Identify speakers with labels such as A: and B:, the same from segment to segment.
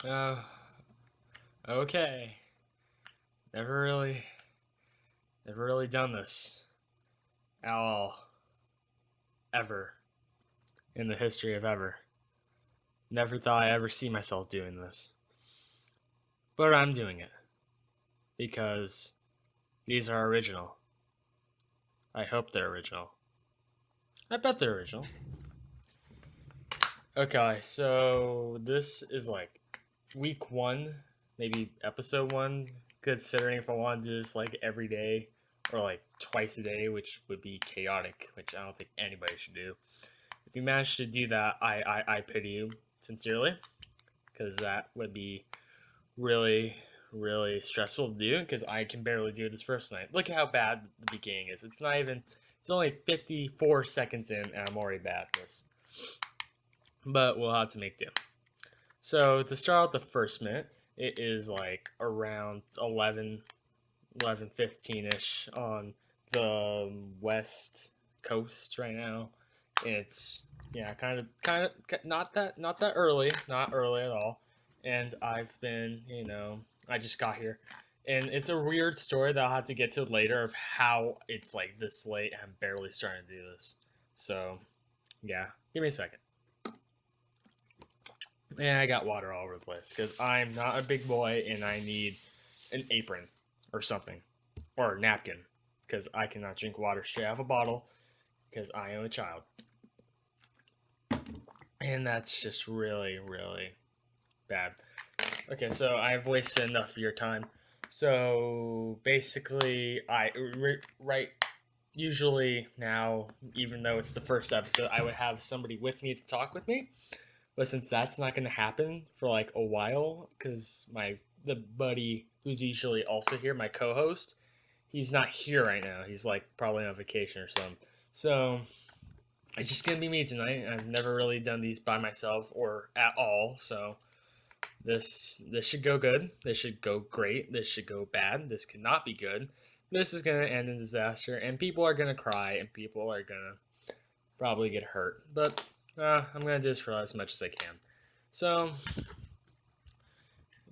A: Uh, okay. Never really, never really done this at all, ever, in the history of ever. Never thought I'd ever see myself doing this. But I'm doing it because these are original. I hope they're original. I bet they're original. Okay, so this is like week one, maybe episode one, considering if I want to do this like every day or like twice a day, which would be chaotic, which I don't think anybody should do. If you manage to do that, I pity you sincerely, because that would be really, really stressful to do, because I can barely do this first night. Look at how bad the beginning is. It's not even, it's only 54 seconds in, and I'm already bad at this. But we'll have to make do. So to start out the first minute, it is like around 11:15ish on the west coast right now. It's yeah, kind of not that early, not early at all. And I've been, I just got here. And it's a weird story that I'll have to get to later of how it's like this late and I'm barely starting to do this. So, yeah, give me a second. Yeah, I got water all over the place because I'm not a big boy and I need an apron or something or a napkin because I cannot drink water straight out of a bottle because I am a child. And that's just really, really bad. Okay, so I've wasted enough of your time. So basically, right usually now, even though it's the first episode, I would have somebody with me to talk with me. But since that's not gonna happen for like a while, because the buddy who's usually also here, my co-host, he's not here right now. He's like probably on vacation or something. So it's just gonna be me tonight. I've never really done these by myself or at all. So this should go good. This should go great. This should go bad. This could not be good. This is gonna end in disaster, and people are gonna cry, and people are gonna probably get hurt. But I'm gonna do this for as much as I can. So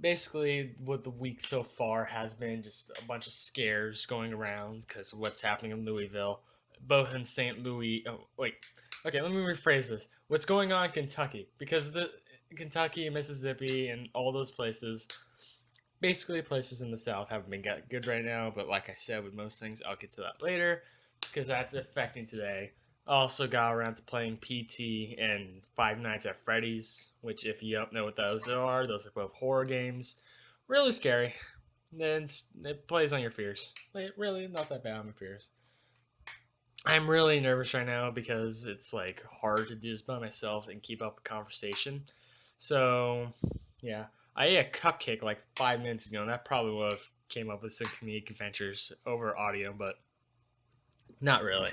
A: basically, what the week so far has been just a bunch of scares going around because of what's happening in Louisville, both in St. Louis. Oh, wait. Okay, let me rephrase this. What's going on in Kentucky? Because the Kentucky and Mississippi and all those places, basically places in the South, haven't been good right now. But like I said, with most things, I'll get to that later because that's affecting today. I also got around to playing PT and Five Nights at Freddy's, which, if you don't know what those are both horror games. Really scary. And it plays on your fears. Like, really, not that bad on my fears. I'm really nervous right now because it's like hard to do this by myself and keep up a conversation. So, yeah, I ate a cupcake like 5 minutes ago, and that probably would have came up with some comedic adventures over audio, but not really.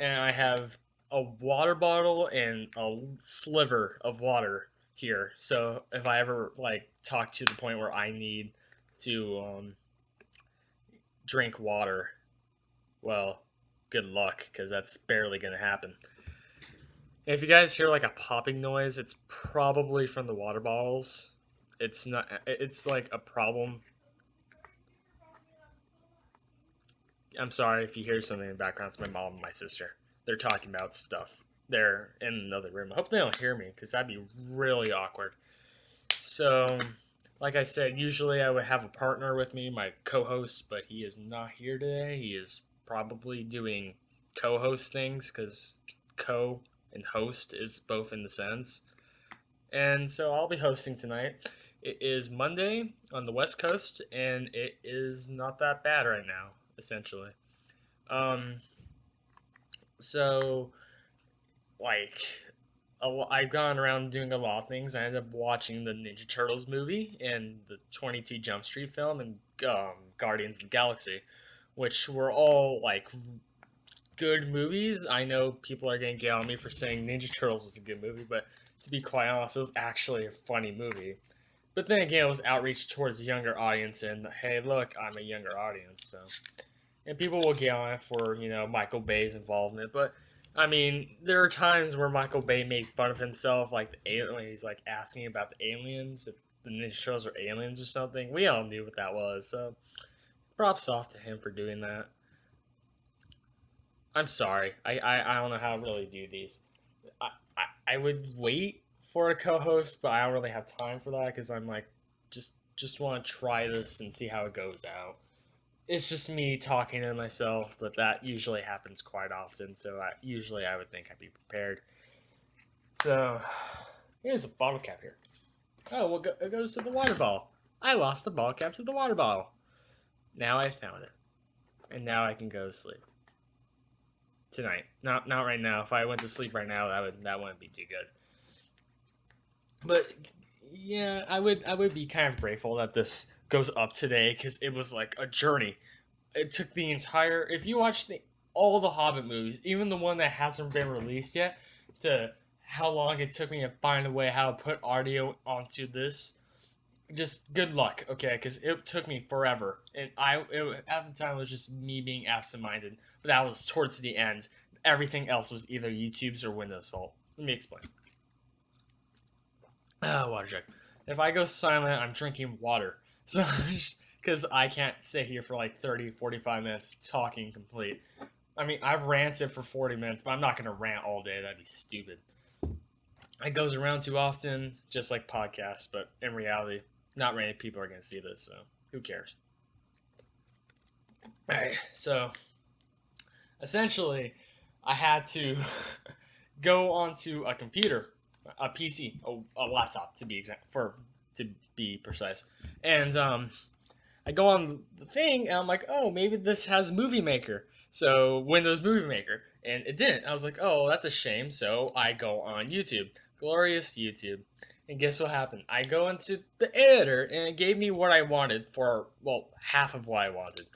A: And I have a water bottle and a sliver of water here. So if I ever like talk to the point where I need to drink water, well, good luck because that's barely gonna happen. And if you guys hear like a popping noise, it's probably from the water bottles. It's not. It's like a problem. I'm sorry if you hear something in the background. It's my mom and my sister. They're talking about stuff. They're in another room. I hope they don't hear me because that'd be really awkward. So, like I said, usually I would have a partner with me, my co host, but he is not here today. He is probably doing co host things because co and host is both in the sense. And so I'll be hosting tonight. It is Monday on the West Coast, and it is not that bad right now, essentially. Um, so like I've gone around doing a lot of things. I ended up watching the Ninja Turtles movie and the 22 Jump Street film and Guardians of the Galaxy, which were all like good movies. I know people are gonna get on me for saying Ninja Turtles was a good movie, but to be quite honest, it was actually a funny movie. But then again, it was outreach towards a younger audience, and hey, look, I'm a younger audience, so and people will get on it for Michael Bay's involvement. But I mean, there are times where Michael Bay made fun of himself, like the alien. He's like asking about the aliens. the Ninja Turtles are aliens or something. We all knew what that was, so props off to him for doing that. I'm sorry. I don't know how to really do these. I would wait for a co-host, but I don't really have time for that because I'm like, just want to try this and see how it goes out. It's just me talking to myself, but that usually happens quite often. So usually I would think I'd be prepared. So here's a bottle cap here. Oh, well, it goes to the water bottle. I lost the bottle cap to the water bottle. Now I found it, and now I can go to sleep tonight. Not right now. If I went to sleep right now, that wouldn't be too good. But yeah, I would be kind of grateful that this goes up today because it was like a journey. It took the entire. If you watch all the Hobbit movies, even the one that hasn't been released yet, to how long it took me to find a way how to put audio onto this. Just good luck, okay? Because it took me forever, and at the time it was just me being absent-minded. But that was towards the end. Everything else was either YouTube's or Windows' fault. Let me explain. Water jug. If I go silent, I'm drinking water. So, because I can't sit here for like 30, 45 minutes talking complete. I mean, I've ranted for 40 minutes, but I'm not going to rant all day. That'd be stupid. It goes around too often, just like podcasts, but in reality, not many people are going to see this, so who cares? Alright, so essentially, I had to go onto a computer, a PC, a laptop to be precise, and I go on the thing, and I'm like, oh, maybe this has Movie Maker, so Windows Movie Maker, and it didn't. I was like, oh, that's a shame, so I go on YouTube, glorious YouTube, and guess what happened? I go into the editor, and it gave me what I wanted for, well, half of what I wanted.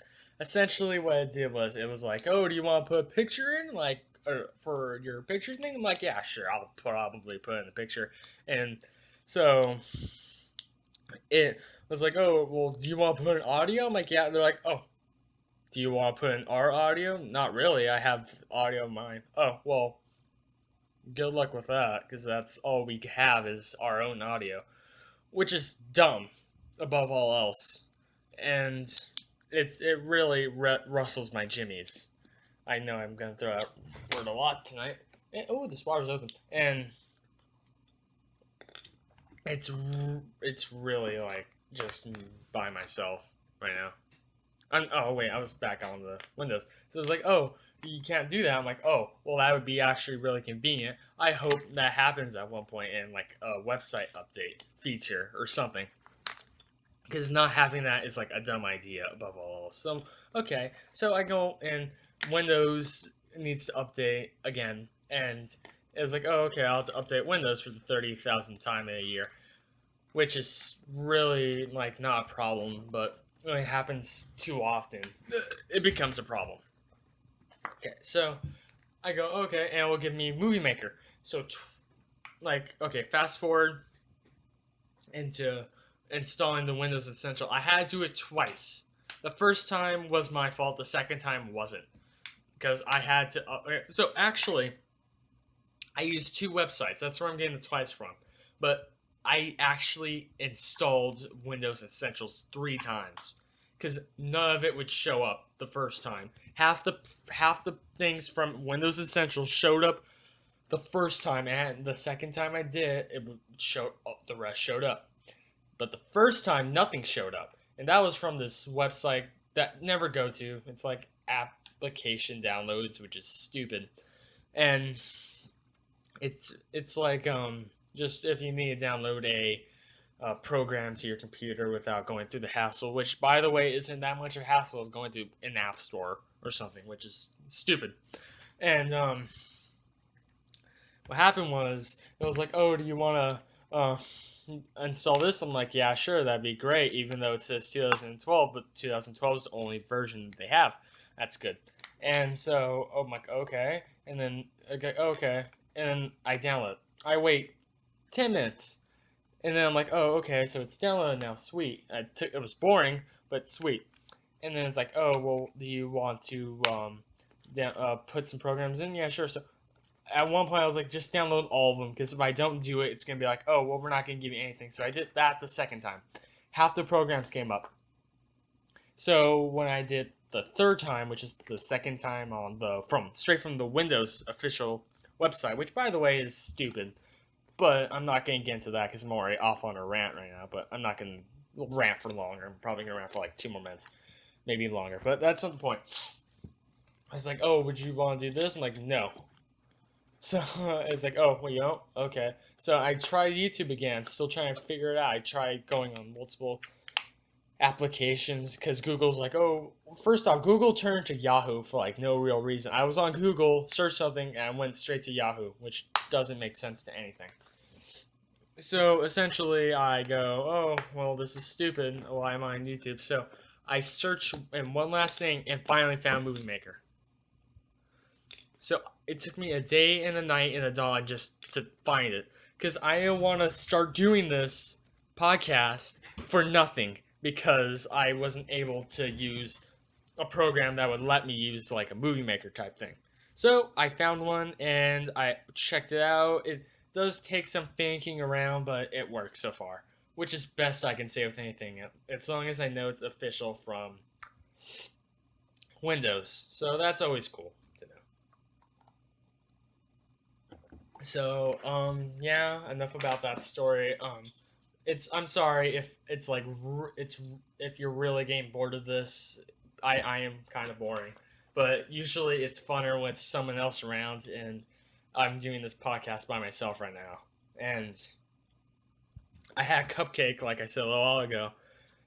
A: Essentially, what it did was, it was like, oh, do you want to put a picture in, like, for your picture thing? I'm like, yeah, sure, I'll probably put in the picture, and so it was like, oh, well, do you want to put in audio? I'm like, yeah. They're like, oh, do you want to put in our audio? Not really. I have audio of mine. Oh, well, good luck with that, because that's all we have is our own audio, which is dumb above all else. And it really rustles my jimmies. I know I'm going to throw out word a lot tonight. And, oh, this water's open. And it's really like just by myself right now. Oh wait, I was back on the Windows. So it's like, oh, you can't do that. I'm like, oh, well, that would be actually really convenient. I hope that happens at one point in like a website update feature or something. Because not having that is like a dumb idea above all. So okay, so I go and Windows needs to update again, and it was like, oh, okay, I'll have to update Windows for the 30,000th time in a year, which is really like not a problem, but when it happens too often, it becomes a problem. Okay, so I go, okay, and it will give me Movie Maker. So, okay, fast forward into installing the Windows Essential. I had to do it twice. The first time was my fault. The second time wasn't, because I had to. So actually, I used two websites. That's where I'm getting the twice from. But I actually installed Windows Essentials 3 times, because none of it would show up the first time. Half the things from Windows Essentials showed up the first time, and the second time I did it, the rest showed up. But the first time, nothing showed up, and that was from this website that never go to. It's like application downloads, which is stupid, and it's like just if you need to download a program to your computer without going through the hassle, which by the way isn't that much of a hassle of going through an app store or something, which is stupid. And what happened was, it was like, oh, do you want to install this? I'm like, yeah, sure, that'd be great, even though it says 2012, but 2012 is the only version they have. That's good. And so I'm like, okay, and then okay, and then I download. I wait 10 minutes. And then I'm like, oh, okay, so it's downloaded now, sweet. It was boring, but sweet. And then it's like, oh, well, do you want to put some programs in? Yeah, sure. So at one point I was like, just download all of them, because if I don't do it, it's gonna be like, oh well, we're not gonna give you anything. So I did that the second time. Half the programs came up. So when I did the third time, which is the second time on the from straight from the Windows official website, which by the way is stupid, but I'm not gonna get into that because I'm already off on a rant right now. But I'm not gonna rant for longer. I'm probably gonna rant for like 2 more minutes, maybe longer. But that's not the point. I was like, oh, would you want to do this? I'm like, no. So it's like, oh, well, you know, okay. So I tried YouTube again. Still trying to figure it out. I tried going on multiple applications because Google's like, oh, first off, Google turned to Yahoo for like no real reason. I was on Google, searched something, and I went straight to Yahoo, which doesn't make sense to anything. So essentially, I go, oh, well, this is stupid. Why am I on YouTube? So I searched and one last thing and finally found Movie Maker. So it took me a day and a night and a dawn just to find it because I want to start doing this podcast for nothing because I wasn't able to use a program that would let me use like a movie maker type thing. So I found one and I checked it out. It does take some thinking around, but it works so far, which is best I can say with anything, as long as I know it's official from Windows. So that's always cool to know. So, yeah, enough about that story. I'm sorry if it's like it's if you're really getting bored of this. I am kind of boring, but usually it's funner with someone else around, and I'm doing this podcast by myself right now. And I had cupcake, like I said a little while ago,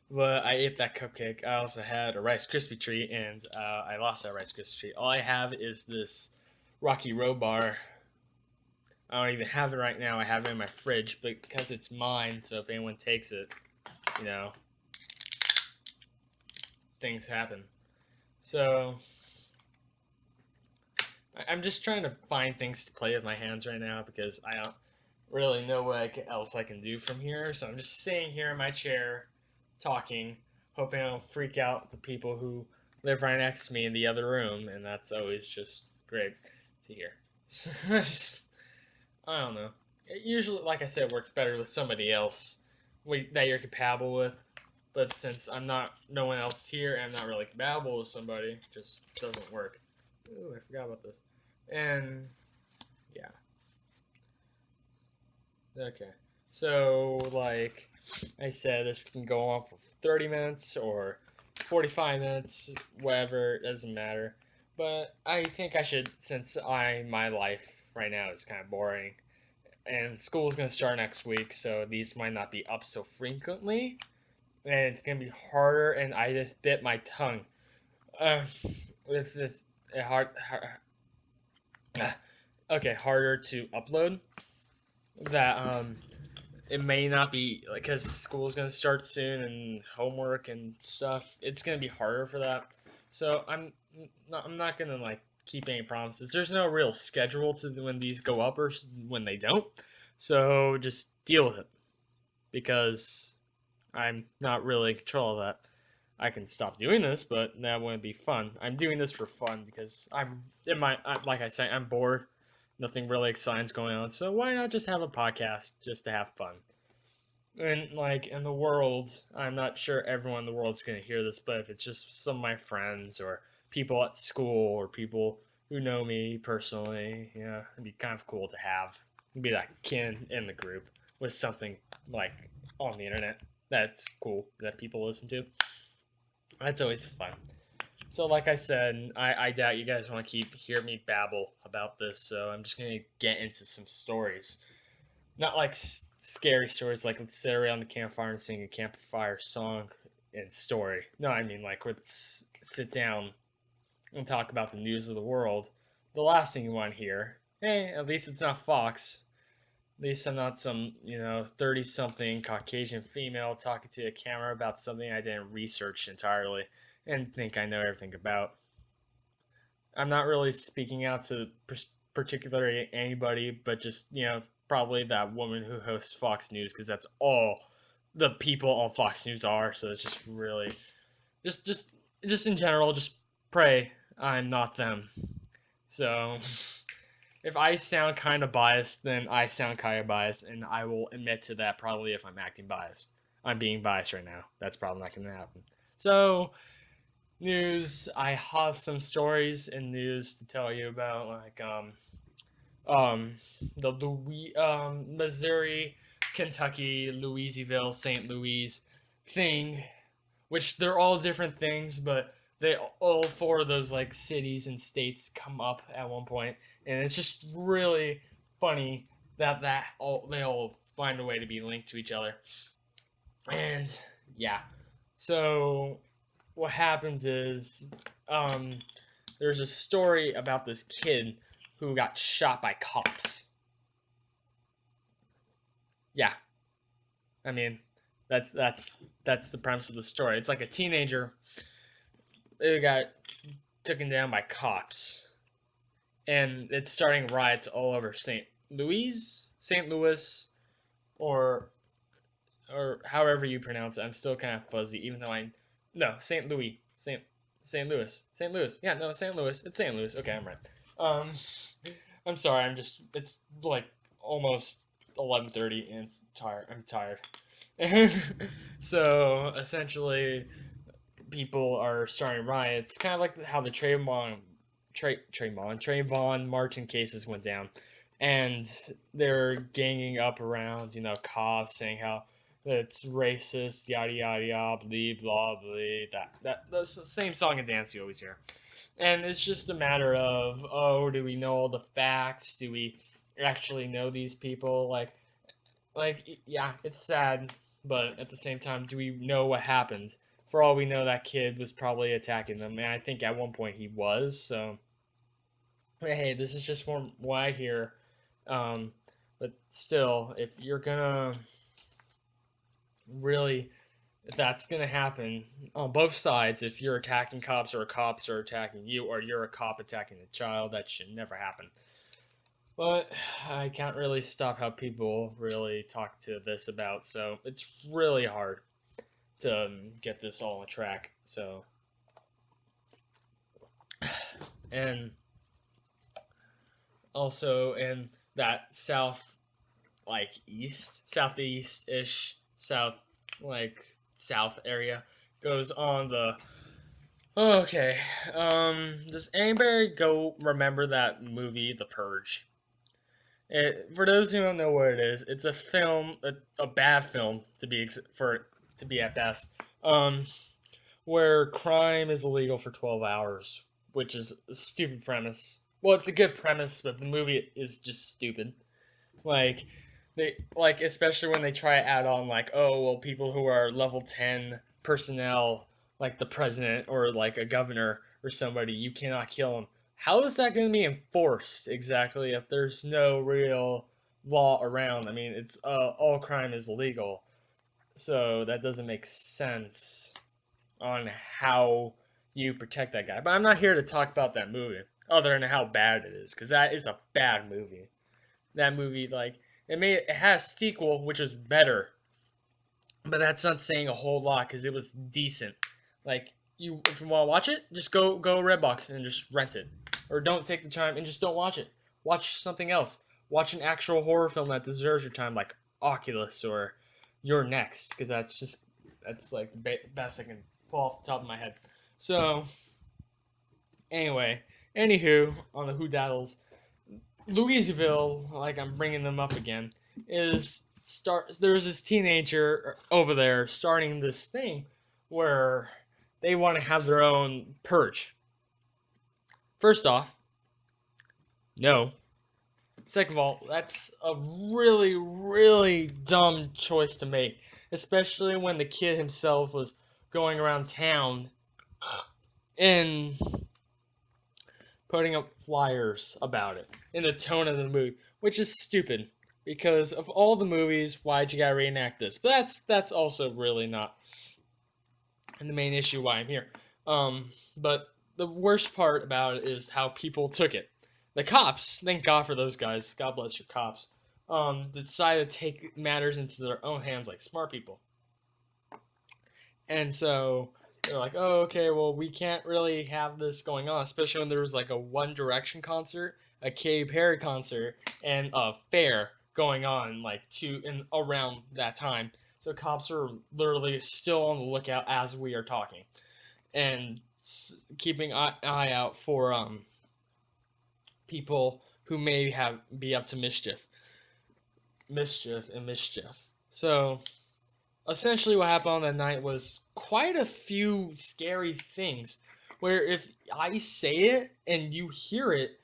A: but I ate that cupcake. I also had a Rice Krispie treat, and I lost that Rice Krispie treat. All I have is this Rocky Road bar. I don't even have it right now. I have it in my fridge, but because it's mine, so if anyone takes it, you know, things happen. So I'm just trying to find things to play with my hands right now because I don't really know what else I can do from here. So I'm just sitting here in my chair, talking, hoping I don't freak out the people who live right next to me in the other room, and that's always just great to hear. I don't know. It usually, like I said, works better with somebody else that you're compatible with. But since no one else is here, and I'm not really compatible with somebody, it just doesn't work. Ooh, I forgot about this. And yeah, okay. So like I said, this can go on for 30 minutes or 45 minutes, whatever. It doesn't matter. But I think I should, since my life right now is kind of boring, and school's gonna start next week, so these might not be up so frequently, and it's gonna be harder. And I just bit my tongue. With this okay, harder to upload. That it may not be like because school's gonna start soon and homework and stuff. It's gonna be harder for that. So I'm not gonna like keep any promises. There's no real schedule to when these go up or when they don't. So just deal with it because I'm not really in control of that. I can stop doing this, but that wouldn't be fun. I'm doing this for fun because like I say, I'm bored. Nothing really exciting's going on, so why not just have a podcast just to have fun? And like in the world, I'm not sure everyone in the world's gonna hear this, but if it's just some of my friends or people at school or people who know me personally, yeah, it'd be kind of cool to have. Be that kid in the group with something like on the internet that's cool that people listen to. That's always fun. So, like I said, I doubt you guys want to hear me babble about this, so I'm just gonna get into some stories. Not like scary stories, like let's sit around the campfire and sing a campfire song and story. No, I mean like let's sit down and talk about the news of the world. The last thing you want to hear. Hey, at least it's not Fox. At least I'm not some, 30-something Caucasian female talking to a camera about something I didn't research entirely and think I know everything about. I'm not really speaking out to particularly anybody, but just, probably that woman who hosts Fox News, because that's all the people on Fox News are. So it's just really, just in general, just pray I'm not them. So if I sound kind of biased, then I sound kind of biased, and I will admit to that probably if I'm acting biased. I'm being biased right now. That's probably not going to happen. So, news. I have some stories and news to tell you about, like um, the Missouri, Kentucky, Louisville, St. Louis thing, which they're all different things, but they all four of those like cities and states come up at one point, and it's just really funny that they all find a way to be linked to each other. And yeah, so what happens is um, there's a story about this kid who got shot by cops. Yeah, I mean that's the premise of the story. It's like a teenager who got taken down by cops, and it's starting riots all over St. Louis, or however you pronounce it. I'm still kind of fuzzy, even though I no St. Louis, St. Louis. Yeah, no St. Louis. It's St. Louis. Okay, I'm right. Um, I'm sorry. It's like almost 11:30, and it's tired. I'm tired. So essentially, people are starting riots, kind of like how the Trayvon Martin cases went down, and they're ganging up around cops, saying how it's racist, yada yada yada, blah blah blah. That's the same song and dance you always hear, and it's just a matter of, oh, do we know all the facts? Do we actually know these people? Yeah, it's sad, but at the same time, do we know what happened? For all we know, that kid was probably attacking them, and I think at one point he was. So, hey, this is just from what I hear. But still, if you're gonna really, if that's gonna happen on both sides, if you're attacking cops or cops are attacking you, or you're a cop attacking a child, that should never happen. But I can't really stop how people really talk to this about, so it's really hard to get this all on track. So, and also in that southeast ish, south area goes on the. Okay, does anybody go remember that movie, The Purge? For those who don't know what it is, it's a film, a bad film to be at best, um, where crime is illegal for 12 hours, which is a stupid premise. Well, it's a good premise, but the movie is just stupid. Like especially when they try to add on oh well, people who are level 10 personnel, like the president or like a governor or somebody, you cannot kill them. How is that going to be enforced exactly if there's no real law around? I mean, it's all crime is legal, so that doesn't make sense on how you protect that guy. But I'm not here to talk about that movie, other than how bad it is, because that is a bad movie. That movie, it has a sequel which was better, but that's not saying a whole lot because it was decent. If you want to watch it, just go Redbox and just rent it, or don't take the time and just don't watch it. Watch something else. Watch an actual horror film that deserves your time, like Oculus or You're Next, because that's like the best I can pull off the top of my head. So anyway, anywho, on the Who Daddles, Louisville, like I'm bringing them up again, there's this teenager over there starting this thing where they want to have their own purge. First off, no. Second of all, that's a really, really dumb choice to make, especially when the kid himself was going around town and putting up flyers about it in the tone of the movie, which is stupid because of all the movies, why'd you gotta reenact this? But that's also really not the main issue why I'm here. But the worst part about it is how people took it. The cops, thank God for those guys, God bless your cops, decided to take matters into their own hands like smart people. And so they're like, oh, okay, well, we can't really have this going on, especially when there was like a One Direction concert a Katy Perry concert and a fair going on like around that time. So cops are literally still on the lookout as we are talking, and keeping eye out for people who may be up to mischief. So essentially, what happened on that night was quite a few scary things. Where if I say it and you hear it,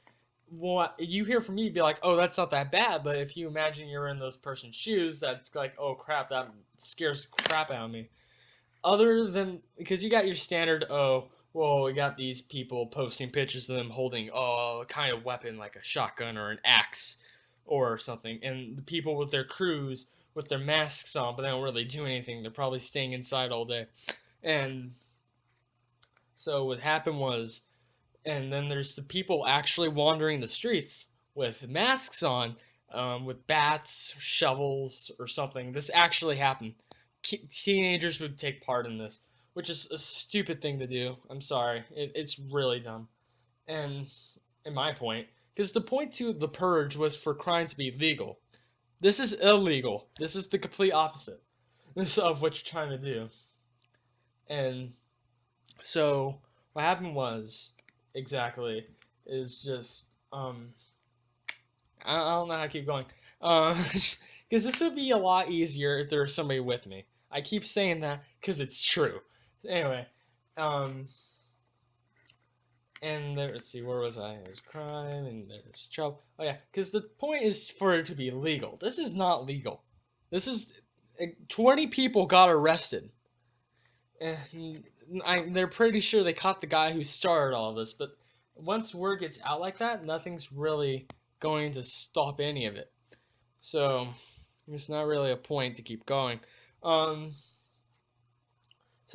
A: what you hear from me be like, oh, that's not that bad. But if you imagine you're in those person's shoes, that's like, oh crap, that scares the crap out of me. Other than because you got your standard, oh, well, we got these people posting pictures of them holding a kind of weapon like a shotgun or an axe or something, and the people with their crews with their masks on, but they don't really do anything. They're probably staying inside all day. And so what happened was, and then there's the people actually wandering the streets with masks on, with bats, shovels, or something. This actually happened. Teenagers would take part in this, which is a stupid thing to do. I'm sorry. It's really dumb. And in my point, because the point to the purge was for crime to be legal. This is illegal. This is the complete opposite of what you're trying to do. And so what happened was exactly is just I don't know how to keep going because this would be a lot easier if there was somebody with me. I keep saying that because it's true. Anyway, and there, let's see, where was I? There's crime and there's trouble. Oh yeah, because the point is for it to be legal. This is not legal. This is 20 people got arrested, and they're pretty sure they caught the guy who started all this. But once word gets out like that, nothing's really going to stop any of it. So there's not really a point to keep going. So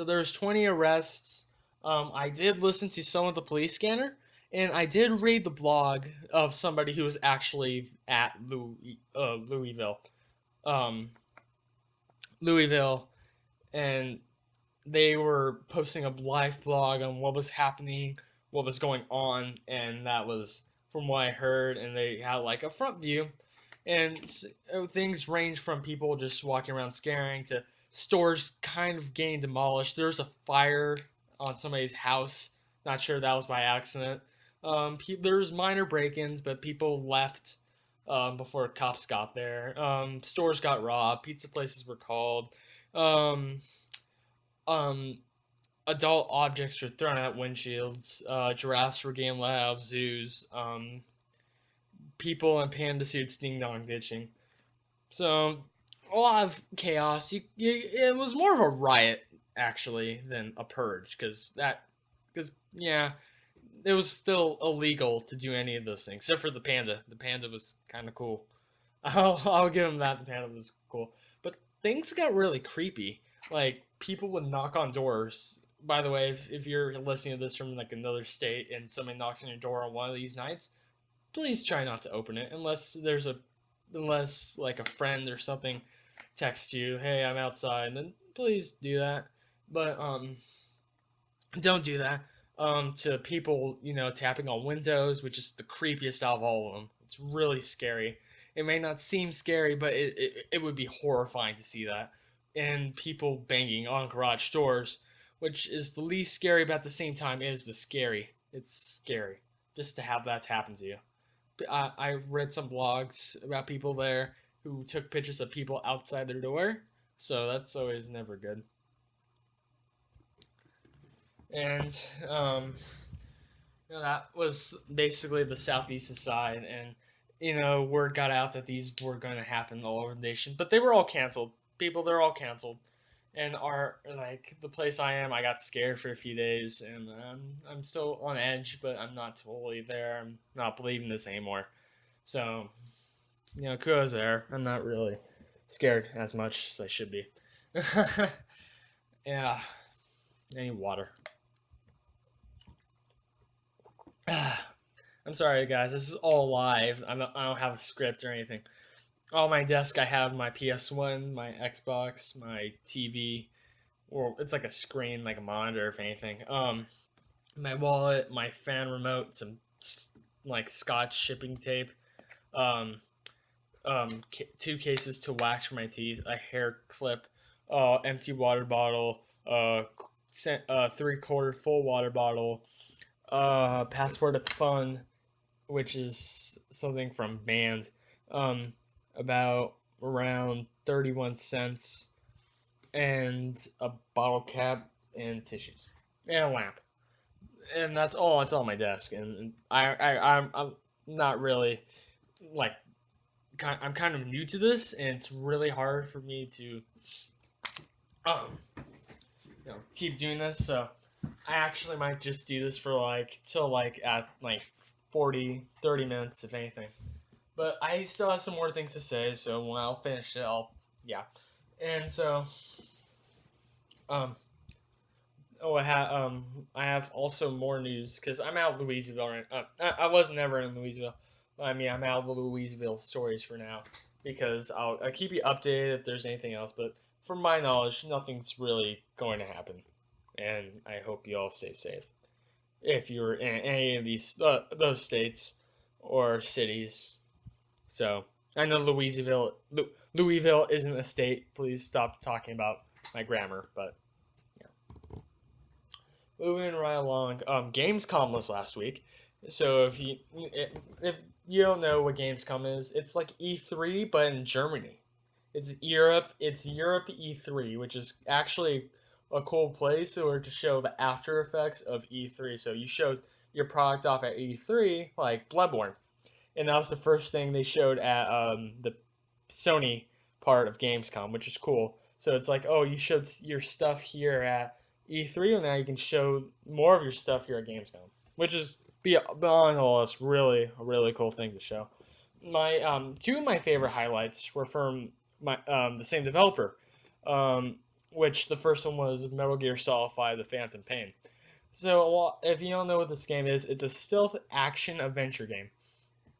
A: there's 20 arrests. I did listen to some of the police scanner, and I did read the blog of somebody who was actually at Louisville, Louisville, and they were posting a live blog on what was happening, what was going on, and that was from what I heard. And they had like a front view, and things range from people just walking around scaring to stores kind of getting demolished. There was a fire on somebody's house. Not sure that was by accident. There was minor break-ins, but people left before cops got there. Stores got robbed. Pizza places were called. Um, Adult objects were thrown at windshields. Giraffes were getting let out of zoos. People in panda suits ding-dong ditching. So a lot of chaos. It was more of a riot actually than a purge, because yeah, it was still illegal to do any of those things except for the panda. The panda was kind of cool. I'll give him that. The panda was cool, but things got really creepy. Like people would knock on doors. By the way, if you're listening to this from like another state and somebody knocks on your door on one of these nights, please try not to open it unless like a friend or something texts you, hey, I'm outside, then please do that. But don't do that to people, tapping on windows, which is the creepiest out of all of them. It's really scary. It may not seem scary, but it would be horrifying to see that. And people banging on garage doors, which is the least scary, but at the same time is the scary. It's scary just to have that happen to you. I read some blogs about people there who took pictures of people outside their door, so that's always never good. And that was basically the southeast side, and word got out that these were going to happen all over the nation, but they were all canceled. They're all canceled. And like the place I am, I got scared for a few days, and I'm still on edge, but I'm not totally there. I'm not believing this anymore. So, kudos there. I'm not really scared as much as I should be. Yeah. I need water. I'm sorry, guys. This is all live. I don't have a script or anything. On my desk, I have my PS1, my Xbox, my TV, or it's like a screen, like a monitor, if anything. My wallet, my fan remote, some like Scotch shipping tape, um, 2 cases to wax for my teeth, a hair clip, empty water bottle, 3/4 full water bottle, passport of fun, which is something from band, um, about around 31 cents, and a bottle cap and tissues and a lamp, and that's all. It's on my desk, and I'm not really like I'm kind of new to this, and it's really hard for me to um keep doing this. So I actually might just do this for like till like at like 40-30 minutes if anything. But I still have some more things to say, so when I'll finish it, yeah. And so um I have also more news because I'm out of Louisville right. I was never in Louisville. I mean, I'm out of the Louisville stories for now because I'll keep you updated if there's anything else. But from my knowledge, nothing's really going to happen, and I hope you all stay safe if you're in any of those states or cities. So I know Louisville isn't a state. Please stop talking about my grammar, but moving right along. Gamescom was last week, so if you don't know what Gamescom is, it's like E3 but in Germany. It's Europe. It's Europe E3, which is actually a cool place or to show the after effects of E3. So you showed your product off at E3, like Bloodborne, and that was the first thing they showed at the Sony part of Gamescom, which is cool. So it's like, oh, you showed your stuff here at E3, and now you can show more of your stuff here at Gamescom, which is beyond all this really a really cool thing to show. My two of my favorite highlights were from my the same developer, um, which the first one was Metal Gear Solid 5: The Phantom Pain. So if you don't know what this game is, it's a stealth action adventure game,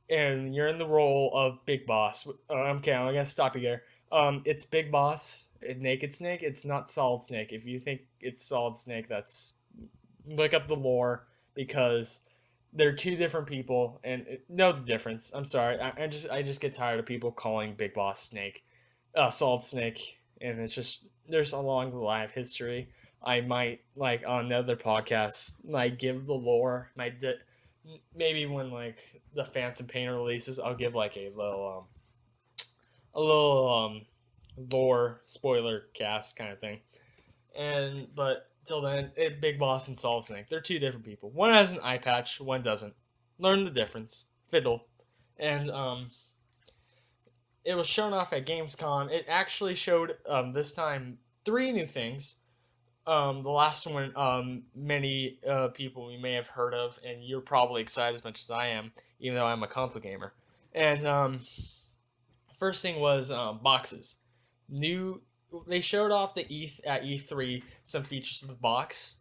A: and you're in the role of Big Boss. Okay, I'm gonna stop you there. It's Big Boss, Naked Snake. It's not Solid Snake. If you think it's Solid Snake, that's look up the lore because they're two different people and know the difference. I'm sorry. I just get tired of people calling Big Boss Snake, Solid Snake, and it's just there's a long live history. I might like on another podcast like give the lore. Maybe when like the Phantom Pain releases, I'll give like a little lore spoiler cast kind of thing. And but till then, Big Boss and Solid Snake, they're two different people. One has an eye patch, one doesn't. Learn the difference. Fiddle. And it was shown off at Gamescom. It actually showed this time 3 new things. The last one, many people you may have heard of, and you're probably excited as much as I am, even though I'm a console gamer. And first thing was boxes. New, they showed off at E3 some features of the box,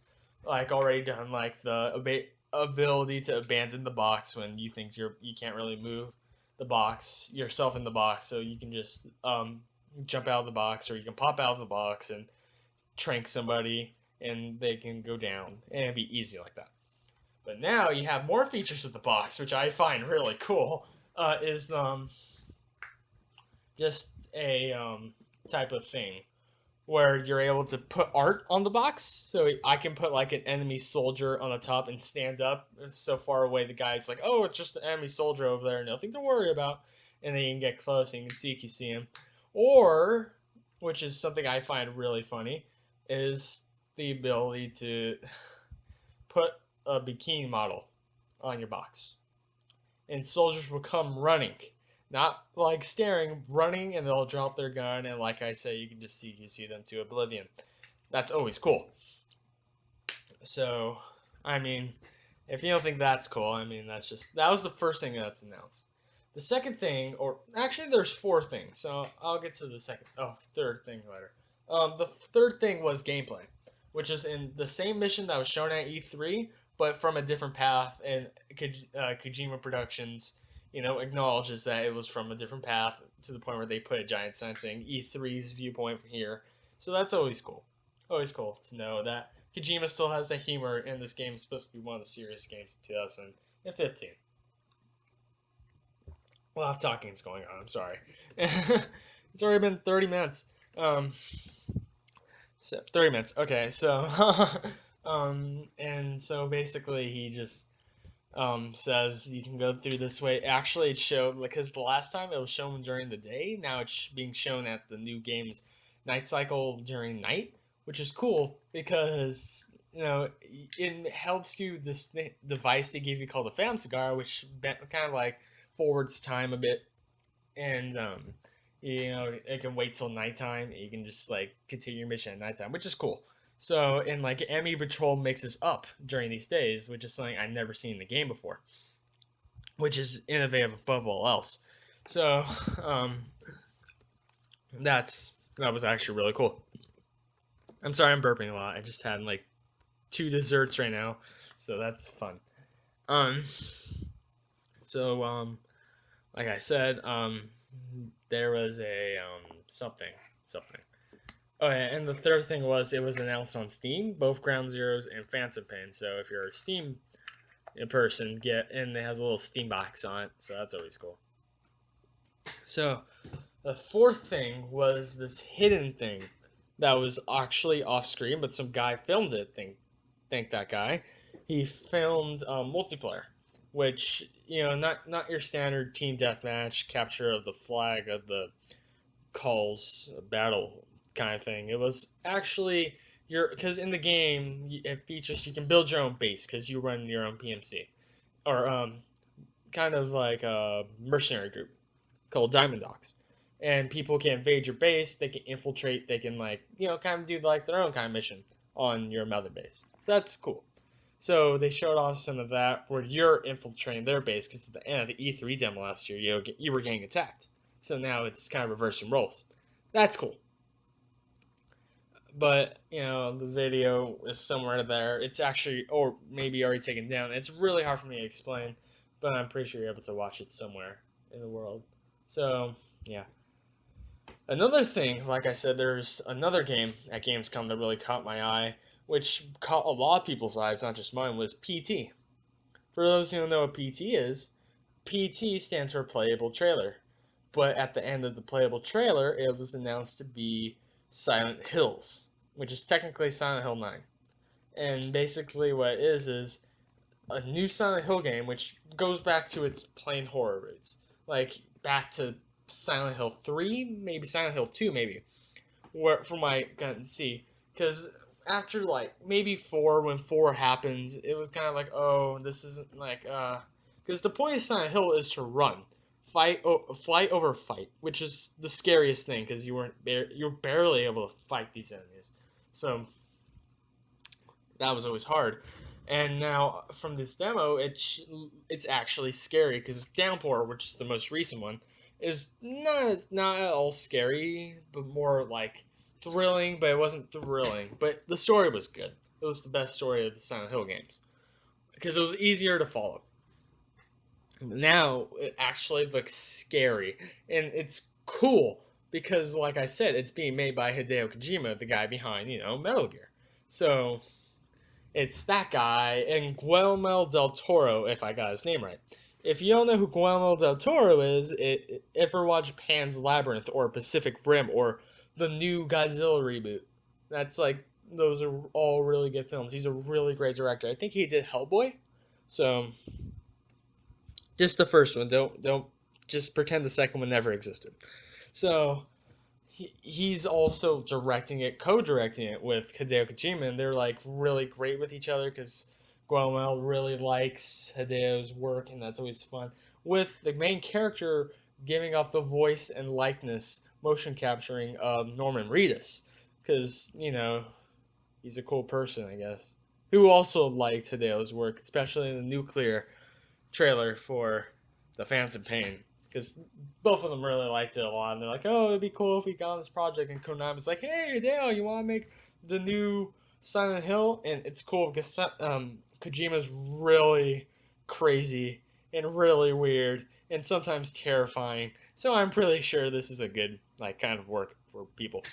A: like already done, like the ability to abandon the box when you think you can't really move the box yourself in the box, so you can just jump out of the box, or you can pop out of the box and trank somebody and they can go down, and it'd be easy like that. But now you have more features with the box, which I find really cool. Is just a type of thing where you're able to put art on the box. So I can put like an enemy soldier on the top and stand up so far away the guy's like, oh, it's just an enemy soldier over there, nothing to worry about. And then you can get close and you can see if you see him. Or, which is something I find really funny, is the ability to put a bikini model on your box. And soldiers will come running. Not like staring, running, and they'll drop their gun, and like I say, you can just see them to oblivion. That's always cool. So, I mean, if you don't think that's cool, I mean, that was the first thing that's announced. The second thing, or actually, there's 4 things, so I'll get to the third thing later. The third thing was gameplay, which is in the same mission that was shown at E3, but from a different path, and Kojima Productions, acknowledges that it was from a different path to the point where they put a giant sign saying E3's viewpoint from here. So that's always cool. Always cool to know that Kojima still has that humor, and this game is supposed to be one of the serious games of 2015. A lot of talking is going on. I'm sorry. It's already been 30 minutes. Um, 30 minutes. Okay, so and so basically he just says you can go through this way. Actually, it showed because the last time it was shown during the day. Now it's being shown at the new game's night cycle during night, which is cool because it helps you this device they give you called the Phantom Cigar, which kind of like forwards time a bit, and it can wait till nighttime. You can just like continue your mission at nighttime, which is cool. So, and like enemy patrol mixes up during these days, which is something I've never seen in the game before, which is innovative above all else. So, um, that was actually really cool. I'm sorry I'm burping a lot. I just had like 2 desserts right now, so that's fun. Um, so like I said, there was a something. Oh yeah, and the third thing was it was announced on Steam, both Ground Zeroes and Phantom Pain. So if you're a Steam person, and it has a little Steam box on it, so that's always cool. So the fourth thing was this hidden thing that was actually off screen, but some guy filmed it. Thank that guy. He filmed multiplayer, which not your standard team deathmatch capture of the flag of the calls battle kind of thing. It was actually because in the game it features you can build your own base because you run your own PMC or kind of like a mercenary group called Diamond Dogs, and people can invade your base. They can infiltrate. They can kind of do like their own kind of mission on your mother base. So that's cool. So they showed off some of that where you're infiltrating their base because at the end of the E3 demo last year, you were getting attacked. So now it's kind of reversing roles. That's cool. But the video is somewhere there. It's actually, or maybe already taken down. It's really hard for me to explain, but I'm pretty sure you're able to watch it somewhere in the world. So yeah. Another thing, like I said, there's another game at Gamescom that really caught my eye, which caught a lot of people's eyes, not just mine, was PT. For those who don't know what PT is, PT stands for Playable Trailer. But at the end of the playable trailer, it was announced to be Silent Hills, which is technically Silent Hill 9. And basically, what it is a new Silent Hill game, which goes back to its plain horror roots. Like, back to Silent Hill 3, maybe Silent Hill 2, maybe. Where, from my can see. Because after, like, maybe 4, when 4 happens, it was kind of like, oh, this isn't like, because the point of Silent Hill is to run flight over fight, which is the scariest thing because you're barely able to fight these enemies. So that was always hard. And now from this demo, it's actually scary because Downpour, which is the most recent one, is not at all scary, but more like thrilling. But it wasn't thrilling. But the story was good. It was the best story of the Silent Hill games because it was easier to follow. Now it actually looks scary, and it's cool because, like I said, it's being made by Hideo Kojima, the guy behind Metal Gear. So it's that guy and Guillermo del Toro, if I got his name right. If you don't know who Guillermo del Toro is, ever watch Pan's Labyrinth or Pacific Rim or the new Godzilla reboot, that's like those are all really good films. He's a really great director. I think he did Hellboy, so just the first one. Don't just pretend the second one never existed. So he's also directing it, co-directing it with Hideo Kojima, and they're like really great with each other because Guillermo really likes Hideo's work, and that's always fun. With the main character giving off the voice and likeness, motion capturing of Norman Reedus, because he's a cool person, I guess, who also liked Hideo's work, especially in the Nuclear trailer for the Phantom Pain, because both of them really liked it a lot, and they're like, "Oh, it'd be cool if we got on this project." And Konami's like, "Hey, Dale, you want to make the new Silent Hill?" And it's cool because Kojima's really crazy and really weird and sometimes terrifying. So I'm pretty sure this is a good kind of work for people.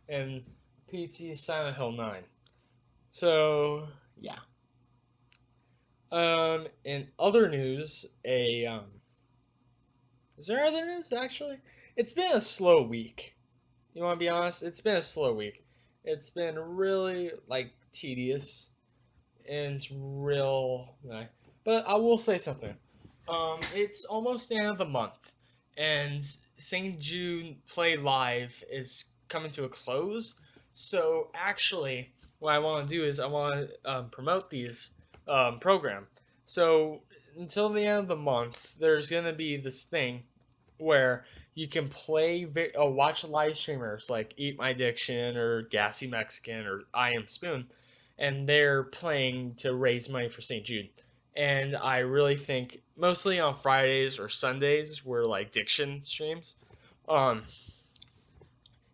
A: And PT Silent Hill 9. So yeah. In other news, is there other news actually? It's been a slow week. You want to be honest? It's been a slow week. It's been really like tedious and it's real. But I will say something. It's almost the end of the month, and St. Jude Play Live is coming to a close. So actually, what I want to do is I want to promote these program. So until the end of the month, there's gonna be this thing where you can watch live streamers like Eat My Addiction or Gassy Mexican or I Am Spoon, and they're playing to raise money for St. Jude. And I really think mostly on Fridays or Sundays where like Diction streams, um,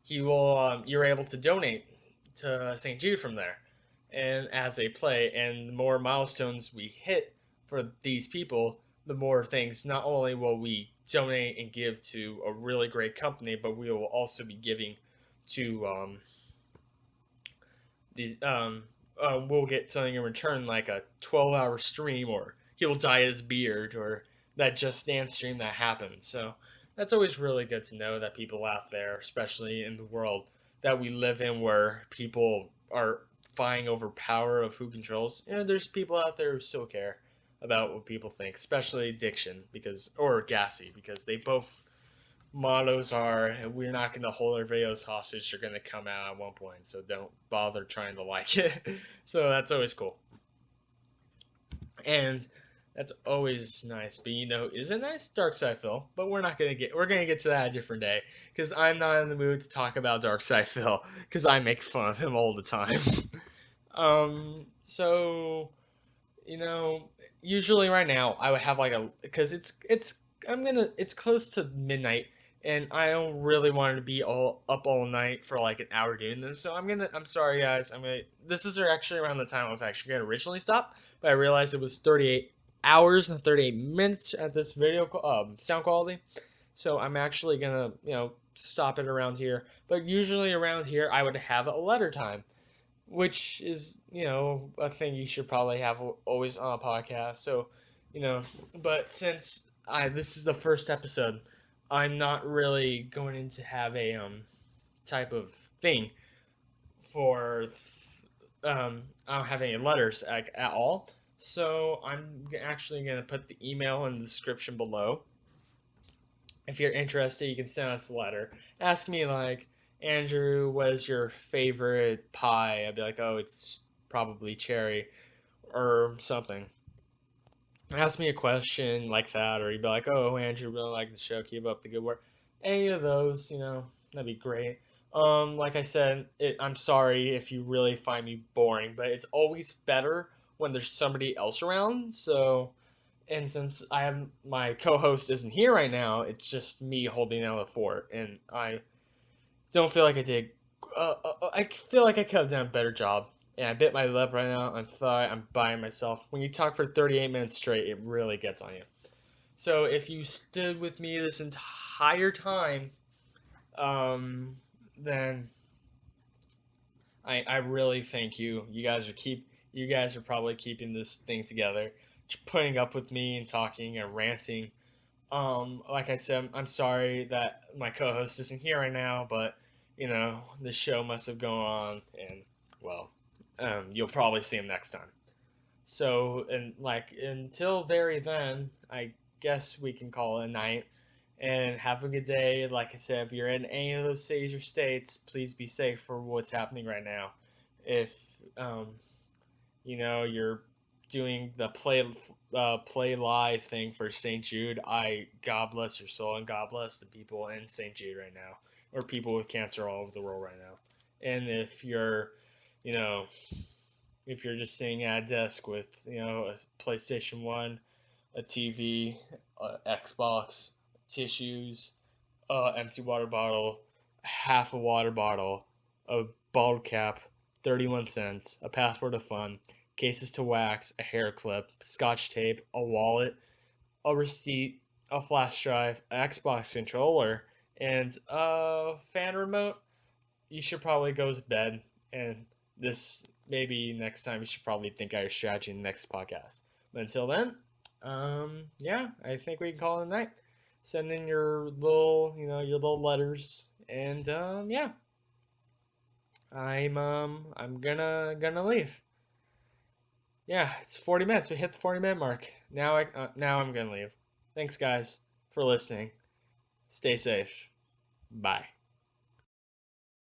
A: you're able to donate to St. Jude from there, and as they play, and the more milestones we hit for these people, the more things. Not only will we donate and give to a really great company, but we will also be giving to these. We'll get something in return, like a 12-hour stream, or he'll dye his beard, or that Just Dance stream that happened. So that's always really good to know that people out there, especially in the world that we live in, where people are vying over power of who controls. There's people out there who still care about what people think, especially Diction or Gassy, because they both mottos are we're not going to hold our videos hostage. They're going to come out at one point, so don't bother trying to like it. So that's always cool, and that's always nice. But is it nice? Dark Side Phil, but we're gonna get to that a different day, because I'm not in the mood to talk about Dark Side Phil, because I make fun of him all the time. So usually right now I would have like because it's close to midnight, and I don't really want to be all night for like an hour doing this. So I'm sorry guys. This is actually around the time I was actually gonna originally stop, but I realized it was 38 hours and 38 minutes at this video sound quality. So I'm actually gonna stop it around here. But usually around here I would have a letter time, which is a thing you should probably have always on a podcast. So but since I this is the first episode, I'm not really going to have a type of thing for I don't have any letters at all. So I'm actually gonna put the email in the description below. If you're interested, you can send us a letter. Ask me like, Andrew, what is your favorite pie? I'd be like, oh, it's probably cherry or something. Ask me a question like that, or you'd be like, oh, Andrew, really like the show, keep up the good work. Any of those, that'd be great. Like I said, I'm sorry if you really find me boring, but it's always better when there's somebody else around. So, and since my co-host isn't here right now, it's just me holding down the fort, and I don't feel like I did. I feel like I could have done a better job, and I bit my lip right now. I'm by myself. When you talk for 38 minutes straight, it really gets on you. So if you stood with me this entire time, then I really thank you. You guys are probably keeping this thing together, putting up with me and talking and ranting. Like I said, I'm sorry that my co-host isn't here right now, but the show must have gone on, and well, you'll probably see him next time. So, and like until very then, I guess we can call it a night. And have a good day. Like I said, if you're in any of those cities or states, please be safe for what's happening right now. If um, you're doing the play live thing for St. Jude, God bless your soul, and God bless the people in St. Jude right now, or people with cancer all over the world right now. And you know, if you're just sitting at a desk with a PlayStation 1, a TV, Xbox, tissues, empty water bottle, half a water bottle, a bottle cap, 31 cents, a passport of fun, cases to wax, a hair clip, scotch tape, a wallet, a receipt, a flash drive, an Xbox controller, and a fan remote, you should probably go to bed. And maybe next time you should probably think out your strategy in the next podcast. But until then, yeah, I think we can call it a night. Send in your little, your little letters, and yeah, I'm gonna leave. Yeah, it's 40 minutes. We hit the 40-minute mark. Now I'm gonna leave. Thanks, guys, for listening. Stay safe. Bye.